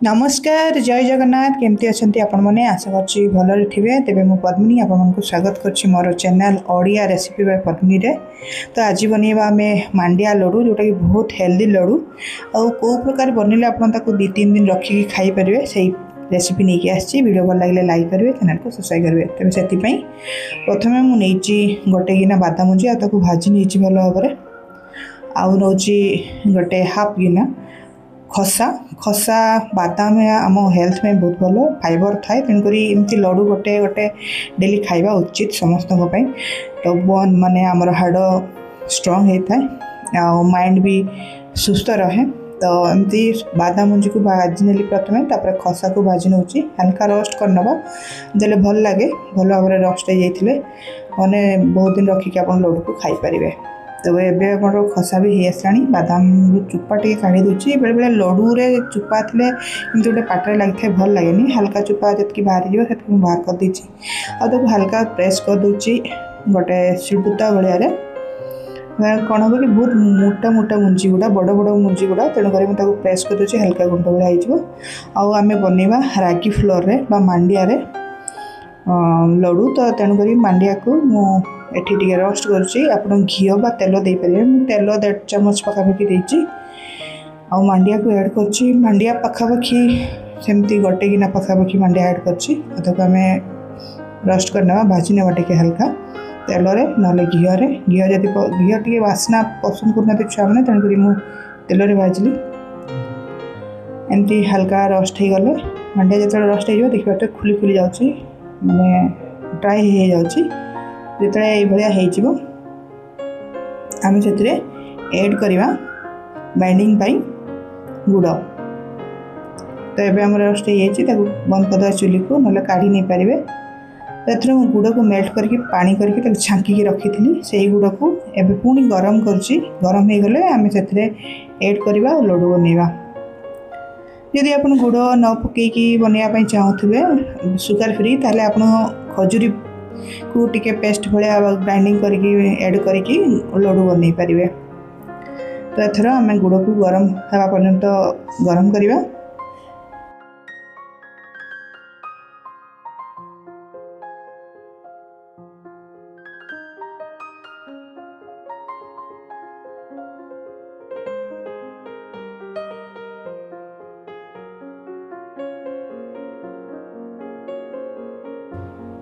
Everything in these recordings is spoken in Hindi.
नमस्कार जय जगन्नाथ केमती अच्छा आपण मैंने आशा कर भलरे थे तेज मु पद्मिनी आपको स्वागत कर मोर channel Odia recipe by Padmini रे। तो आज बनवा आम मांडिया लड्डू जोटा कि बहुत हेल्दी लड्डू आउ कौ प्रकार बनइले आप दु तीन दिन रखिकी खाई पारे से रेसिपी नहीं आसी वीडियो भल लगे लाइक करेंगे चैनल को सब्सक्राइब करेंगे। तेज से प्रथम मुझे गोटे गिना बादाम मुझे आपको भाजी नहीं भल भाव आउ नौ गोटे हाफ गिना खसा खसा बादाम आम हेल्थ में बहुत भल फाइबर थाए तेणुक एमती लड्डू गोटे गोटे डेली खाइबा उचित समस्त तो बोन माने आमर हाड़ स्ट्रंग होता है आ माइंड भी सुस्थ रहे। तो एमती बादाम मुंजी को भाजी नेली प्रथम तापर खसा को भाजी नौ हल्का रोस्ट कर नवा देले भल लगे भल भाव रोस्ट हो जाते मैंने बहुत दिन रखिक आप लड्डू को खाई पारे। तो ये खसा भी हो आसानी बादाम चुपा टे काढ़ी दूसरी बेले बेले लड्डू रे चुपा थे गोटे पाटे लगे भल लगे हल्का चुपा जी बाहर जाए बाहर कर देची आ हल्का प्रेस कर दूची गोटे शिलबुता भाया कौन हम कि बहुत मोटा मोटा मुंजी गुड़ा बड़ बड़ मुंजी गुड़ा तेणुक प्रेस कर दूसरी हल्का गुंड भाया आम बनवा रागी फ्लोर रे मांडिया रे लड्डू। तो तेणुक मांडिया को एठी टिके रोस्ट कर घी बा तेल दे पारे तेल 1.5 चम्मच पखापाखि देची आ मांडिया को ऐड कर मांडिया पखापाखि सेमती गोटे गिना पखापाखि मांडिया ऐड कर आम रोस्ट करना भाजी ना टे हल्का तेल रे ना घी जब घी टे बास्ना पसंद करना छुआ मैंने तेणुक मुझे तेल भाजली एमती हल्का रोस्ट हो गले मांडिया जो रोस्ट हो देखिए खुली खुली जाऊँगी माने ड्राई हो जाऊँगी जिते ये आम से ऐड करवा बाइंडिंग गुड़। तो ये आम रोस्ट हो बंद करदे चुली को ना काढ़ी नहीं पारे। तो ये गुड़ को मेल्ट करके पानी करके छांकी रखी थी से गुड़ को एवं पुणी गरम गरम हो गले आम से ऐड करवा लड्डू बनवा। यदि आप गुड़ न पकईकी बनवाई चाहूबे सुगार फ्री ताले आप खजूरी को टिके पेस्ट भाया ग्राइंडिंग करके ऐड करके लड्डू बन पारे। तो एथर आम गुड़ को गरम होगा पर्यंत गरम करवा।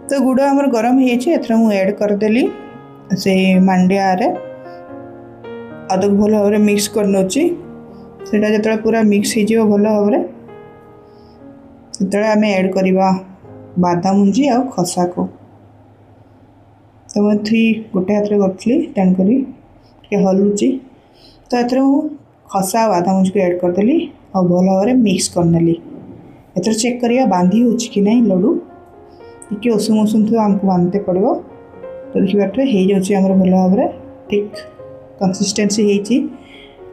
तो गुड़ आमर गरम हो मुझे ऐड करदेली से मांडिया रे भल भाव मिक्स कर नौची सेटा जो पूरा मिक्स हो भल भाव से आम ऐड करवा बादाम मुंजी आ खसा को। तो मुझे गोटे हाथ में करी तेणुक हलुची तो ये खसा बादाम मुंजी को ऐड करदेली आ भल भाव मिक्स करनेली। एथर चेक करिया बांधी हो कि नहीं लड्डू टी उषुम उषुम थो आमको बांधते पड़ो। तो देखिए हो जामर भल भाव ठीक कंसिस्टेंसी होती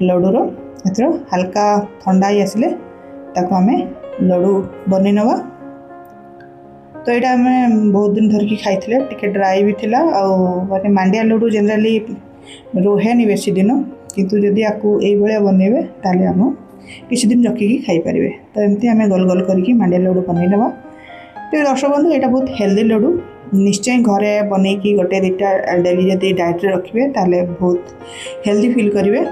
लड्डूर एथर हल्का ठंडा ही आसिले आम लड्डू बन नवा। तो यहाँ आम बहुत दिन धरिकी खाई टे ड्राई भी थिला माने मांडिया लड्डू जनराली रोहेनी बेसी दिन किंतु जदि आपको ये बनइबे ताले आम किसी दिन रखिकी खाई पारे। तो एमती आम गोल गोल करके मांडिया लड्डू बन नवा। तो दर्शक बंधु यहाँ बहुत हेल्दी लड्डू निश्चय घरे बनईकी गोटे दुटा डेली जब डाएट रखिए ताले बहुत हेल्दी फील करेंगे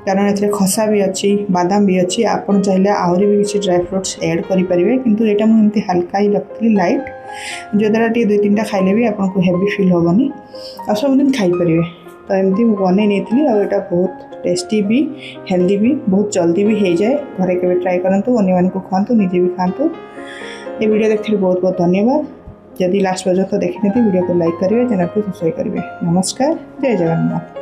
कारण ए खसा भी अच्छी बादाम भी अच्छी आप चाहिए आहरी भी किसी ड्राई फ्रुट्स ऐड करेंगे किंतु यहाँ मुझे हल्का ही रखी लाइट जो द्वारा टी 2-3टा खाइले भी आपको हेवी फील होनी आ सबुदिन खाईपर। तो एमती बनई नहीं आटा बहुत टेस्टी भी हेल्दी भी बहुत जल्दी भी हो जाए घरे के ट्राए करूँ अन्य को खातु निजे भी खातु। ये वीडियो देखते बहुत बहुत धन्यवाद। यदि लास्ट पर्यंत देखी वीडियो को लाइक करेंगे चैनल को सब्सक्राइब करेंगे। नमस्कार जय जगन्नाथ।